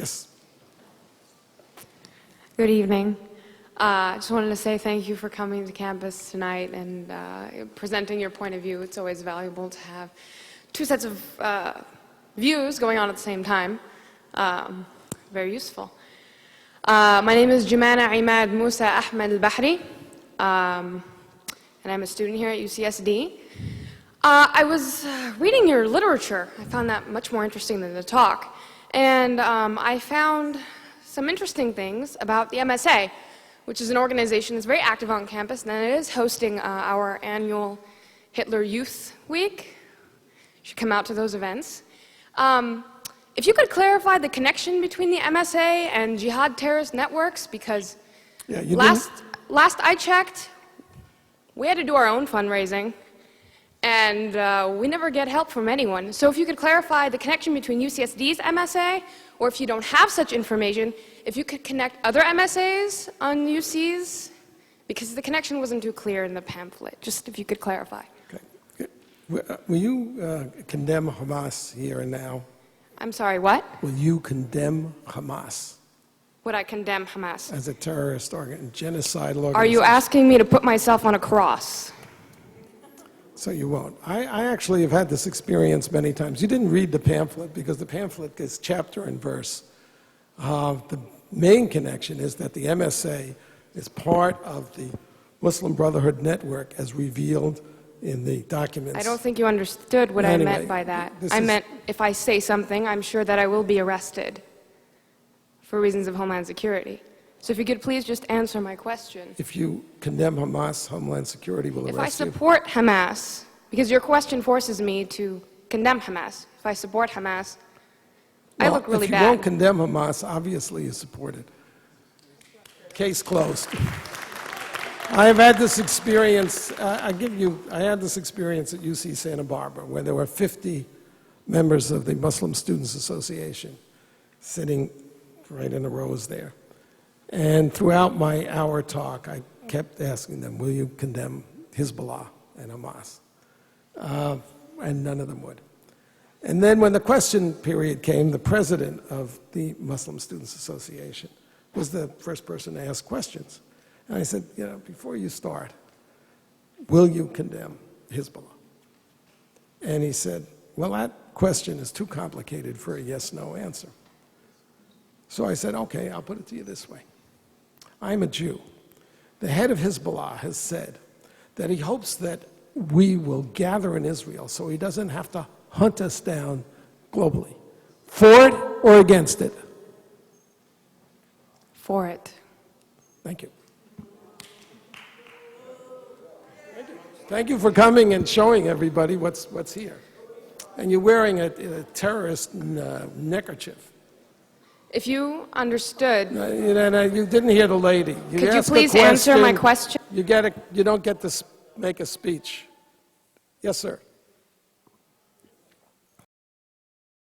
Yes. Good evening. I just wanted to say thank you for coming to campus tonight and presenting your point of view. It's always valuable to have two sets of views going on at the same time. Very useful. My name is Jumana Imad Musa Ahmed Al-Bahri, and I'm a student here at UCSD. I was reading your literature. I found that much more interesting than the talk. And I found some interesting things about the MSA, which is an organization that's very active on campus, and it is hosting our annual Hitler Youth Week. You should come out to those events. If you could clarify the connection between the MSA and jihad terrorist networks, because last I checked, we had to do our own fundraising, and we never get help from anyone. So if you could clarify the connection between UCSD's MSA, or if you don't have such information, if you could connect other MSAs on UC's, because the connection wasn't too clear in the pamphlet. Just if you could clarify. Okay. Will you condemn Hamas here and now? I'm sorry, what? Will you condemn Hamas? Would I condemn Hamas? As a terrorist genocidal organization? Are you asking me to put myself on a cross? So you won't. I actually have had this experience many times. You didn't read the pamphlet because the pamphlet is chapter and verse. The main connection is that the MSA is part of the Muslim Brotherhood Network as revealed in the documents. I don't think you understood what I meant by that. I meant if I say something, I'm sure that I will be arrested for reasons of Homeland Security. So if you could please just answer my question. If you condemn Hamas, Homeland Security will arrest you. If I support Hamas, because your question forces me to condemn Hamas. If I support Hamas, I look really bad. If you won't condemn Hamas, obviously you support it. Case closed. I have had this experience, I had this experience at UC Santa Barbara where there were 50 members of the Muslim Students Association sitting right in the rows there. And throughout my hour talk, I kept asking them, will you condemn Hezbollah and Hamas? And none of them would. And then when the question period came, the president of the Muslim Students Association was the first person to ask questions. And I said, before you start, will you condemn Hezbollah? And he said, well, that question is too complicated for a yes-no answer. So I said, okay, I'll put it to you this way. I'm a Jew. The head of Hezbollah has said that he hopes that we will gather in Israel so he doesn't have to hunt us down globally. For it or against it? For it. Thank you. Thank you for coming and showing everybody what's here. And you're wearing a terrorist neckerchief. If you understood... you didn't hear the lady. Could you please answer my question? You don't get to make a speech. Yes, sir.